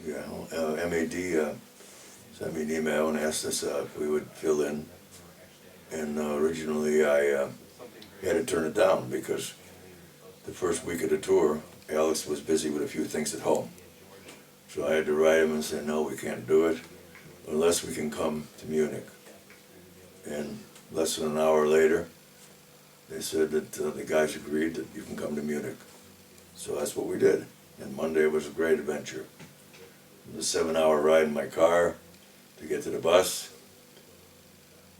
Yeah, MAD sent me an email and asked us if we would fill in. And originally I had to turn it down because the first week of the tour, Alex was busy with a few things at home. So I had to write him and say, no, we can't do it unless we can come to Munich. And less than an hour later, they said that the guys agreed that you can come to Munich. So that's what we did. And Monday was a great adventure. It was a 7-hour ride in my car to get to the bus.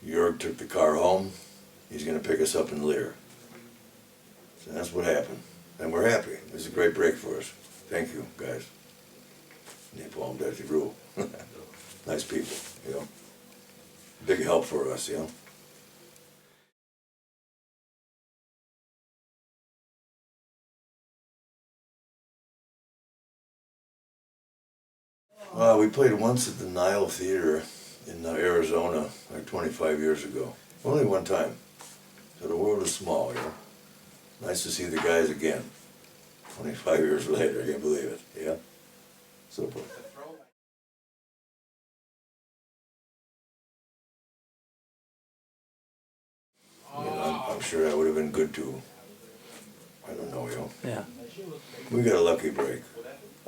Jörg took the car home. He's going to pick us up in Leer. So that's what happened. And we're happy. It was a great break for us. Thank you, guys. Napalm Dirty Rule. Nice people, you know. Big help for us, you know. We played once at the Nile Theater in Arizona, like 25 years ago. Only one time. So the world is small, you know. Nice to see the guys again. 25 years later, I can't believe it, yeah? Super. You know, I'm sure that would have been good too. I don't know, you know. Yeah. We got a lucky break.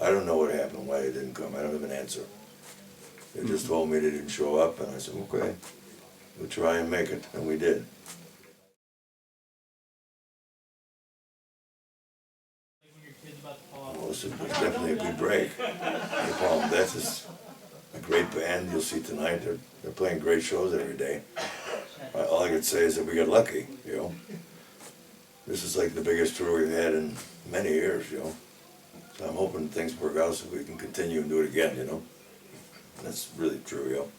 I don't know what happened, why they didn't come. I don't have an answer. They just told me they didn't show up, and I said, okay, we'll try and make it, and we did. Well, it was definitely a good break. Napalm Death is a great band. You'll see tonight. They're playing great shows every day. All I could say is that we got lucky, you know. This is like the biggest tour we've had in many years, you know. So I'm hoping things work out so we can continue and do it again, you know. That's really true, you know.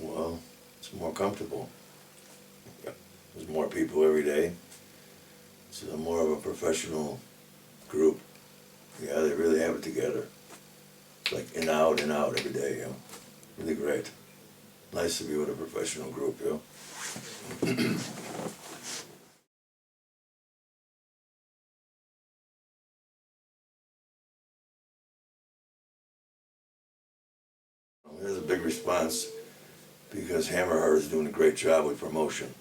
Well, it's more comfortable. There's more people every day. It's more of a professional group. Yeah, they really have it together. It's like in out every day, you know. Really great. Nice to be with a professional group, you know. There's a big response because Hammerheart is doing a great job with promotion,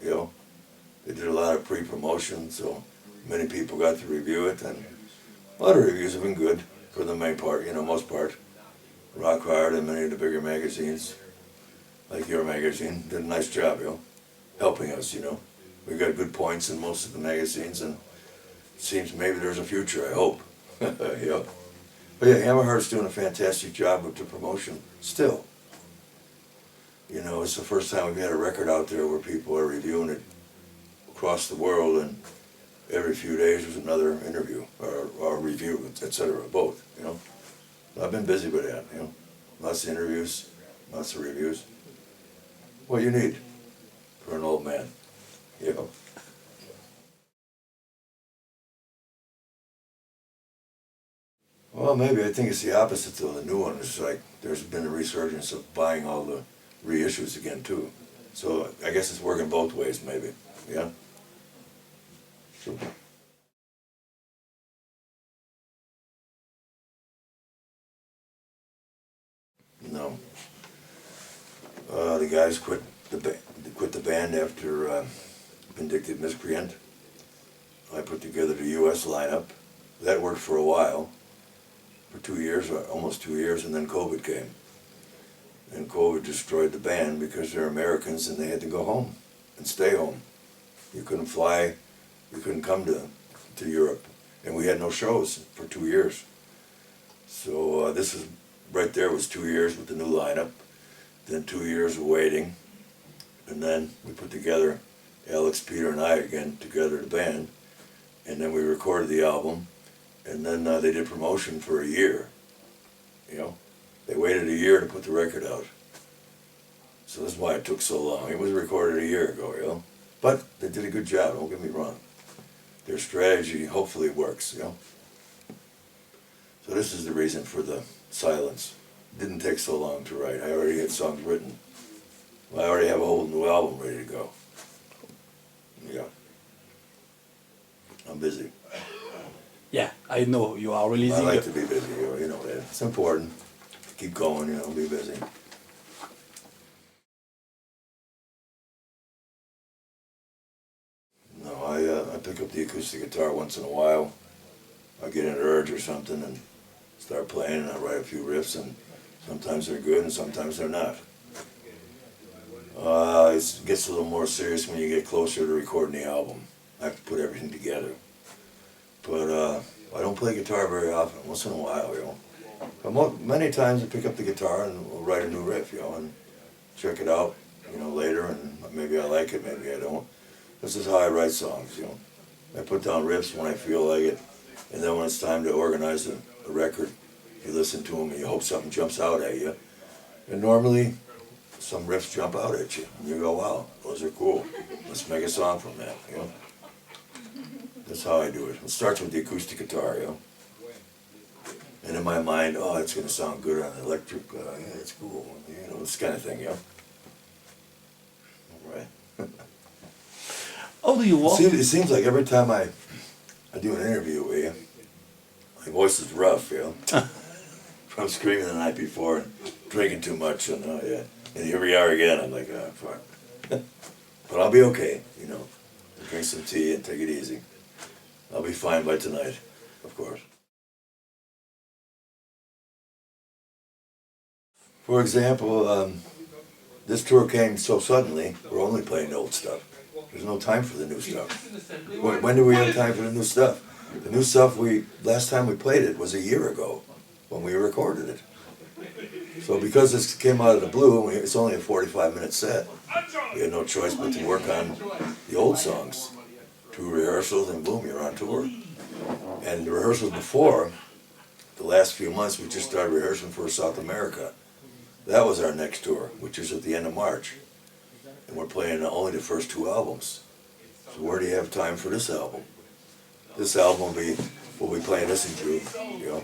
you know. They did a lot of pre-promotion, so many people got to review it, and a lot of reviews have been good for the main part, you know, most part. Rock Hard and many of the bigger magazines, like your magazine, did a nice job, you know, helping us, you know. We got good points in most of the magazines, and it seems maybe there's a future, I hope, you know. But yeah, Hammerheart's doing a fantastic job with the promotion, still. You know, it's the first time we've had a record out there where people are reviewing it across the world, and every few days there's another interview, or review, etc., both, you know. I've been busy with that, you know. Lots of interviews, lots of reviews. What you need for an old man, you know. Well, maybe I think it's the opposite though. The new one is like, there's been a resurgence of buying all the reissues again too. So I guess it's working both ways maybe, yeah? Super. No. The guys quit the band after Vindictive Miscreant. I put together the U.S. lineup. That worked for a while, for 2 years, or almost 2 years, and then COVID came. And COVID destroyed the band because they're Americans and they had to go home and stay home. You couldn't fly, you couldn't come to Europe, and we had no shows for 2 years. So this is right there was 2 years with the new lineup, then 2 years of waiting, and then we put together, Alex, Peter, and I again together the band, and then we recorded the album, and then they did promotion for a year, you know. They waited a year to put the record out. So that's why it took so long. It was recorded a year ago, you know. But they did a good job, don't get me wrong. Their strategy hopefully works, you know. So this is the reason for the silence. It didn't take so long to write. I already had songs written. Well, I already have a whole new new album ready to go. Yeah. I'm busy. Yeah, I know you are I releasing. like to be busy, you know that. It's important. Keep going, be busy. No, I pick up the acoustic guitar once in a while. I get an urge or something and start playing, and I write a few riffs, and sometimes they're good and sometimes they're not. It gets a little more serious when you get closer to recording the album. I have to put everything together. But I don't play guitar very often, once in a while, But many times I pick up the guitar and we'll write a new riff, and check it out, later, and maybe I like it, maybe I don't. This is how I write songs, I put down riffs when I feel like it, and then when it's time to organize a record, you listen to them and you hope something jumps out at you. And normally, some riffs jump out at you, and you go, wow, those are cool. Let's make a song from that, That's how I do it. It starts with the acoustic guitar, And in my mind, oh, it's going to sound good on the electric, yeah, it's cool, this kind of thing, All right. How do you walk? It seems like every time I do an interview with you, my voice is rough, From screaming the night before and drinking too much, and and here we are again. I'm like, oh, fuck. But I'll be okay, Drink some tea and take it easy. I'll be fine by tonight, of course. For example, this tour came so suddenly, we're only playing old stuff. There's no time for the new stuff. When do we have time for the new stuff? The new stuff, last time we played it was a year ago when we recorded it. So because this came out of the blue, it's only a 45-minute set. We had no choice but to work on the old songs. 2 rehearsals, and boom, you're on tour. And the rehearsals before, the last few months, we just started rehearsing for South America. That was our next tour, which is at the end of March. And we're playing only the first 2 albums. So where do you have time for this album? This album we'll be playing this in June,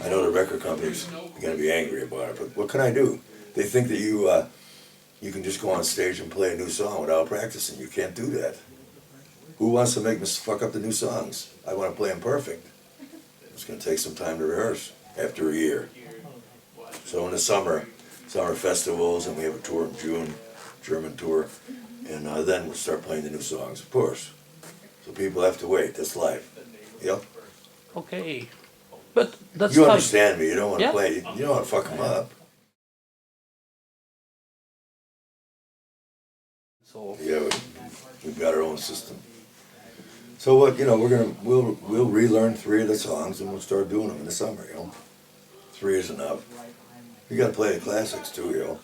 I know the record company's going to be angry about it, but what can I do? They think that you can just go on stage and play a new song without practicing. You can't do that. Who wants to make me fuck up the new songs? I want to play them perfect. It's going to take some time to rehearse after a year. So in the summer festivals, and we have a tour in June, German tour, and then we'll start playing the new songs, of course. So people have to wait. That's life. Okay. But that's You fine. understand me. You don't want to play. You don't want to fuck them up. So Yeah, we've got our own system. So what? We'll relearn 3 of the songs and we'll start doing them in the summer. 3 is enough. You got to play the classics too.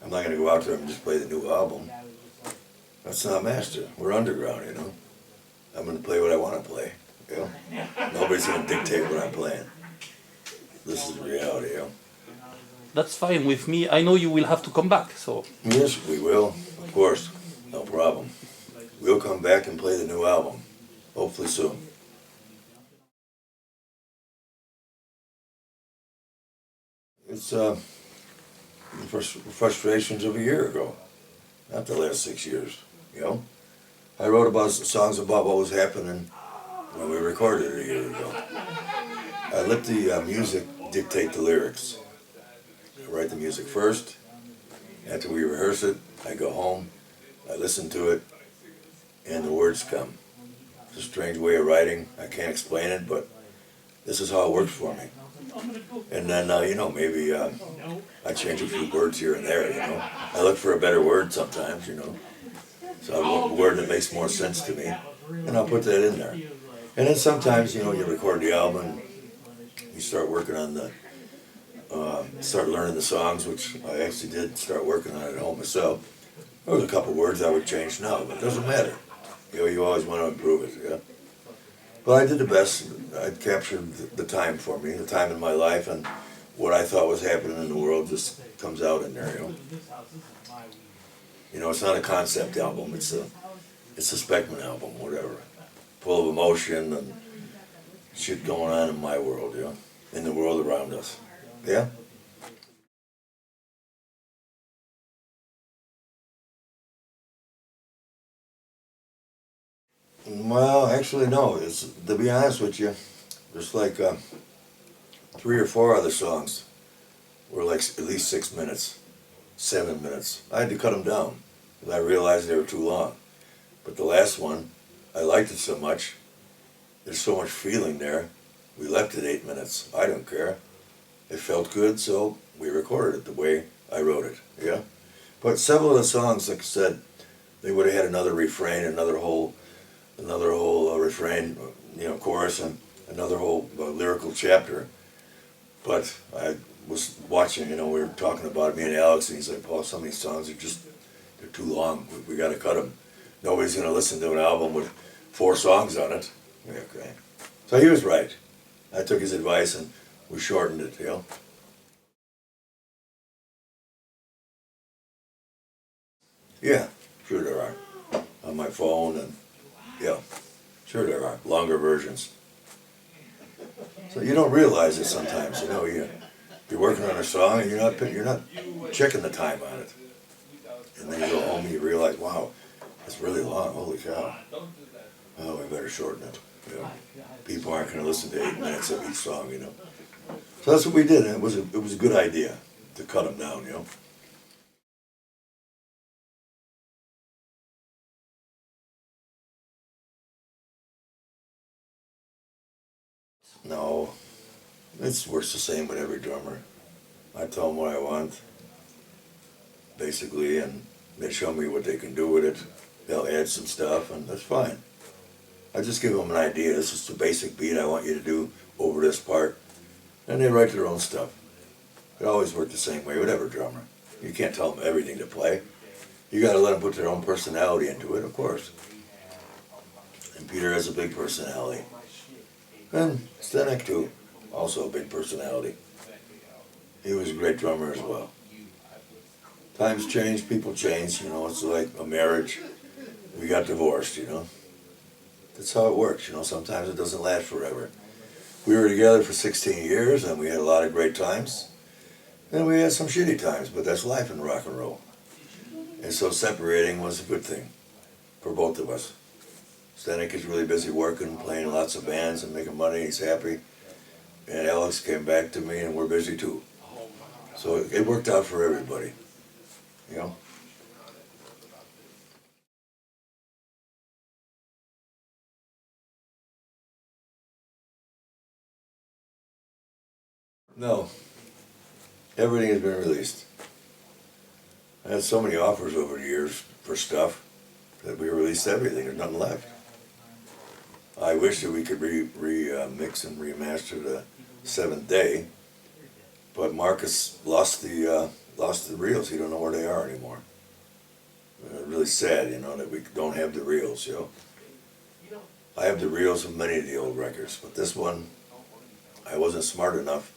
I'm not going to go out there and just play the new album. That's not master. We're underground. I'm going to play what I want to play. Nobody's going to dictate what I'm playing. This is reality, that's fine with me. I know you will have to come back, so. Yes, we will. Of course. No problem. We'll come back and play the new album. Hopefully soon. It's the frustrations of a year ago. Not the last 6 years, I wrote about songs about what was happening when we recorded it a year ago. I let the music dictate the lyrics. I write the music first. After we rehearse it, I go home, I listen to it, and the words come. It's a strange way of writing. I can't explain it, but this is how it works for me. And then, maybe I change a few words here and there, I look for a better word sometimes, So I want a word that makes more sense to me, and I'll put that in there. And then sometimes, you record the album, and you start working on start learning the songs, which I actually did start working on at home myself. There was a couple words I would change now, but it doesn't matter. You always want to improve it, But I did the best. I captured the time for me, the time in my life, and what I thought was happening in the world just comes out in there, It's not a concept album. It's a Speckmann album, whatever. Full of emotion and shit going on in my world, in the world around us. Yeah? Well, actually, no. It's, to be honest with you, there's like 3 or 4 other songs were like at least 6 minutes, 7 minutes. I had to cut them down because I realized they were too long. But the last one, I liked it so much. There's so much feeling there. We left it 8 minutes. I don't care. It felt good, so we recorded it the way I wrote it. Yeah. But several of the songs, like I said, they would have had another refrain, another whole refrain, chorus, and another whole lyrical chapter. But I was watching, we were talking about it, me and Alex, and he's like, Paul, some of these songs they're too long. We got to cut them. Nobody's going to listen to an album with 4 songs on it. Yeah, okay. So he was right. I took his advice and we shortened it, Yeah, sure there are. On my phone and, yeah, sure there are. Longer versions. So you don't realize it sometimes, you're working on a song and you're not checking the time on it. And then you go home and you realize, wow, it's really long, holy cow. Oh, we better shorten it. People aren't going to listen to 8 minutes of each song, So that's what we did, and it was a good idea to cut them down, No, it works the same with every drummer. I tell them what I want, basically, and they show me what they can do with it. They'll add some stuff, and that's fine. I just give them an idea. This is the basic beat I want you to do over this part, and they write their own stuff. It always worked the same way with every drummer. You can't tell them everything to play. You got to let them put their own personality into it, of course. And Peter has a big personality. And Stenek too, also a big personality. He was a great drummer as well. Times change, people change, it's like a marriage. We got divorced, That's how it works, sometimes it doesn't last forever. We were together for 16 years and we had a lot of great times. And we had some shitty times, but that's life in rock and roll. And so separating was a good thing for both of us. Stenek is really busy working, playing lots of bands and making money, he's happy. And Alex came back to me and we're busy too. So it worked out for everybody, No, everything has been released. I had so many offers over the years for stuff that we released everything, there's nothing left. I wish that we could mix and remaster the Seventh Day, but Marcus lost the reels. He don't know where they are anymore. Really sad, that we don't have the reels, I have the reels of many of the old records, but this one, I wasn't smart enough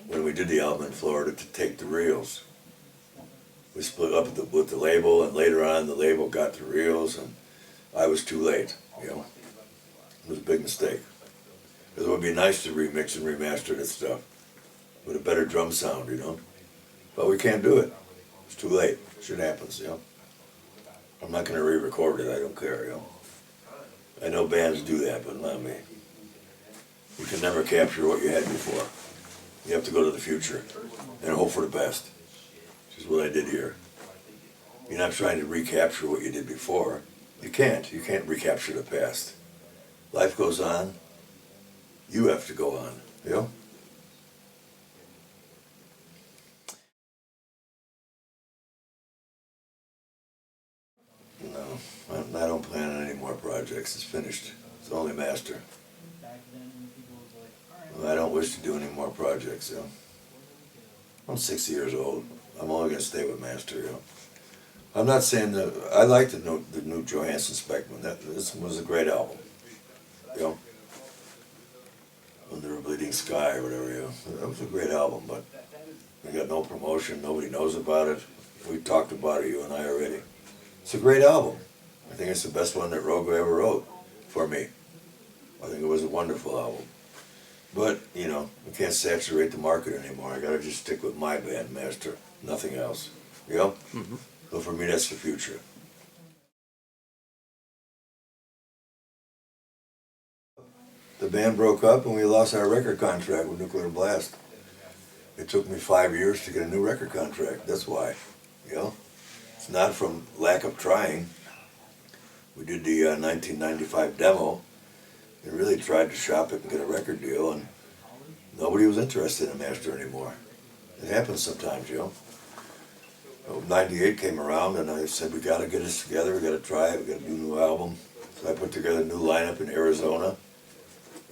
when we did the album in Florida to take the reels. We split up with the label, and later on the label got the reels, and I was too late, It was a big mistake. Because it would be nice to remix and remaster that stuff with a better drum sound, But we can't do it. It's too late. Shit happens, I'm not going to re-record it, I don't care, I know bands do that, but not me. You can never capture what you had before. You have to go to the future and hope for the best, which is what I did here. You're not trying to recapture what you did before. You can't. You can't recapture the past. Life goes on. You have to go on, No, I don't plan on any more projects. It's finished. It's only master. I don't wish to do any more projects, I'm 60 years old. I'm only going to stay with master, I'm not saying that I like the new Johansson Speckmann. This was a great album, Under a Bleeding Sky or whatever, That was a great album, but we got no promotion. Nobody knows about it. We talked about it, you and I already. It's a great album. I think it's the best one that Rogo ever wrote for me. I think it was a wonderful album. But, we can't saturate the market anymore. I gotta just stick with my band, Master, nothing else. Mm-hmm. So for me, that's the future. the band broke up and we lost our record contract with Nuclear Blast. It took me 5 years to get a new record contract. That's why, you know. It's not from lack of trying. We did the 1995 demo and really tried to shop it and get a record deal, and nobody was interested in Master anymore. It happens sometimes, you know. 98 came around and I said, we gotta get this together, we gotta try it, we gotta do a new album. So I put together a new lineup in Arizona,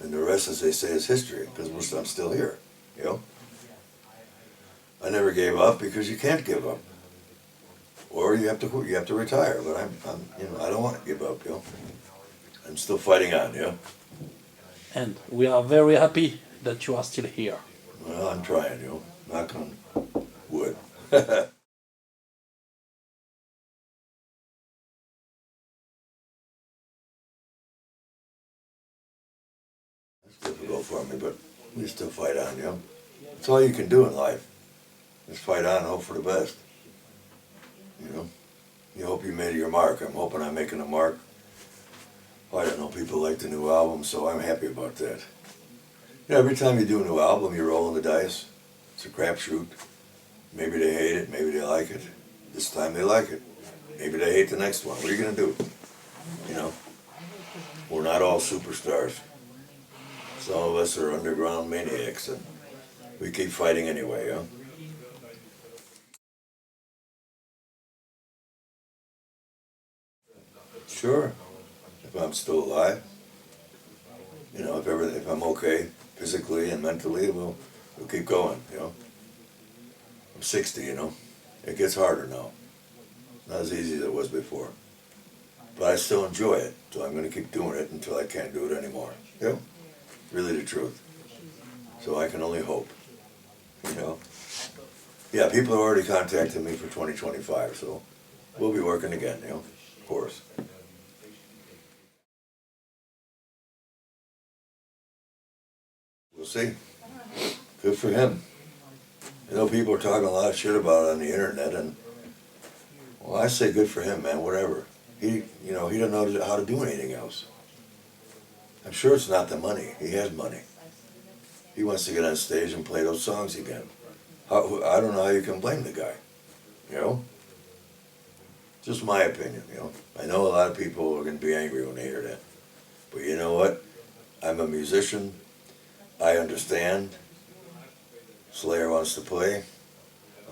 and the rest, as they say, is history, because I'm still here, you know. I never gave up, because you can't give up. Or you have to retire, but I don't want to give up, you know. I'm still fighting on, you know. And we are very happy that you are still here. Well, I'm trying, you know. Knock on wood. It's difficult for me, but we still fight on, you know. That's all you can do in life. Just fight on and hope for the best. You know. You hope you made your mark. I'm hoping I'm making a mark. I don't know, people like the new album, so I'm happy about that. You know, every time you do a new album, you're rolling the dice. It's a crapshoot. Maybe they hate it, maybe they like it. This time they like it. Maybe they hate the next one. What are you going to do? You know, we're not all superstars. Some of us are underground maniacs, and we keep fighting anyway, you know. Sure, if I'm still alive. You know, if I'm okay physically and mentally, we'll keep going, you know. I'm 60, you know. It gets harder now. Not as easy as it was before. But I still enjoy it, so I'm going to keep doing it until I can't do it anymore. You know? Really the truth. So I can only hope, you know. Yeah, people have already contacted me for 2025, so we'll be working again, you know, of course. We'll see. Good for him. I know people are talking a lot of shit about it on the internet, and well, I say good for him, man. Whatever. He doesn't know how to do anything else. I'm sure it's not the money. He has money. He wants to get on stage and play those songs again. I don't know how you can blame the guy. You know. Just my opinion. You know. I know a lot of people are going to be angry when they hear that, but you know what? I'm a musician. I understand. Slayer wants to play.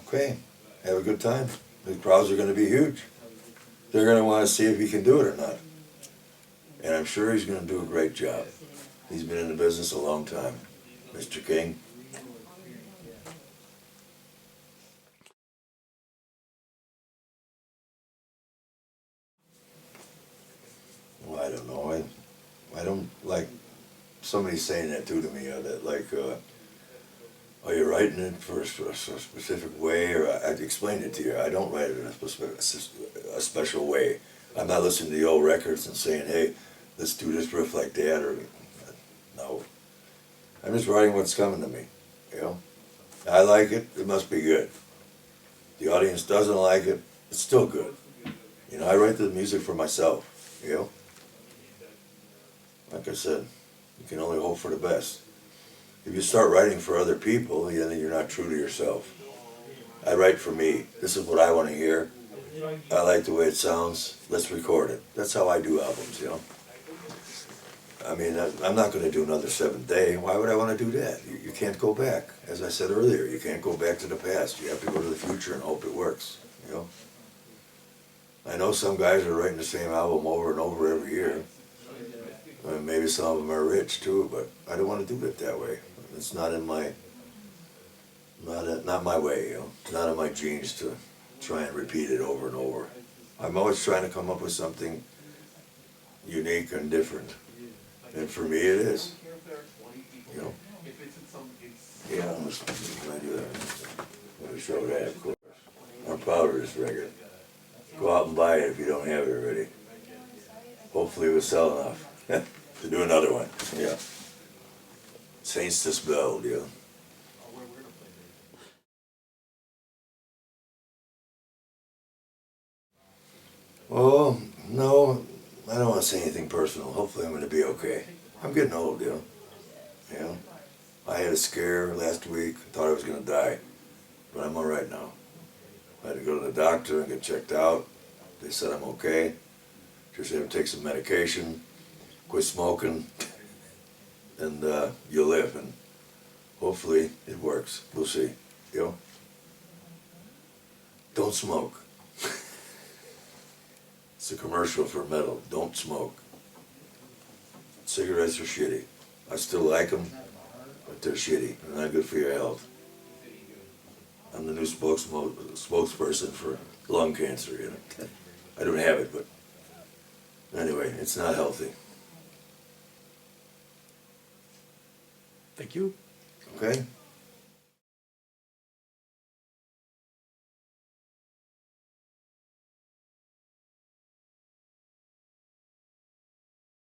Okay, have a good time. The crowds are going to be huge. They're going to want to see if he can do it or not. And I'm sure he's going to do a great job. He's been in the business a long time. Mr. King. Well, I don't know. I don't like somebody saying that too to me. That like, are you writing it for a specific way? Or I explained it to you. I don't write it in a special way. I'm not listening to the old records and saying, hey, let's do this riff like that. Or no. I'm just writing what's coming to me. You know, I like it. It must be good. The audience doesn't like it. It's still good. You know, I write the music for myself. You know, like I said, you can only hope for the best. If you start writing for other people, then you're not true to yourself. I write for me. This is what I want to hear. I like the way it sounds. Let's record it. That's how I do albums, you know. I mean, I'm not going to do another 7th Day. Why would I want to do that? You can't go back. As I said earlier, you can't go back to the past. You have to go to the future and hope it works, you know. I know some guys are writing the same album over and over every year. Maybe some of them are rich too, but I don't want to do it that way. It's not in my, not my way, you know. It's not in my genes to try and repeat it over and over. I'm always trying to come up with something unique and different. And for me it is, you know. Yeah, I'm going to do that. I'm going to show that, of course. I'm proud of this record. Go out and buy it if you don't have it already. Hopefully we'll sell enough to do another one, yeah. Saints Dispelled, yeah. Oh, no, I don't want to say anything personal. Hopefully I'm going to be okay. I'm getting old, you know. Yeah. I had a scare last week. Thought I was gonna die, but I'm all right now. I had to go to the doctor and get checked out. They said I'm okay. Just have to take some medication, quit smoking, and you'll live. And hopefully it works. We'll see. You know. Don't smoke. It's a commercial for metal. Don't smoke. Cigarettes are shitty. I still like them, but they're shitty. They're not good for your health. I'm the new spokesperson for lung cancer, you know. I don't have it, but anyway, it's not healthy. Thank you. Okay?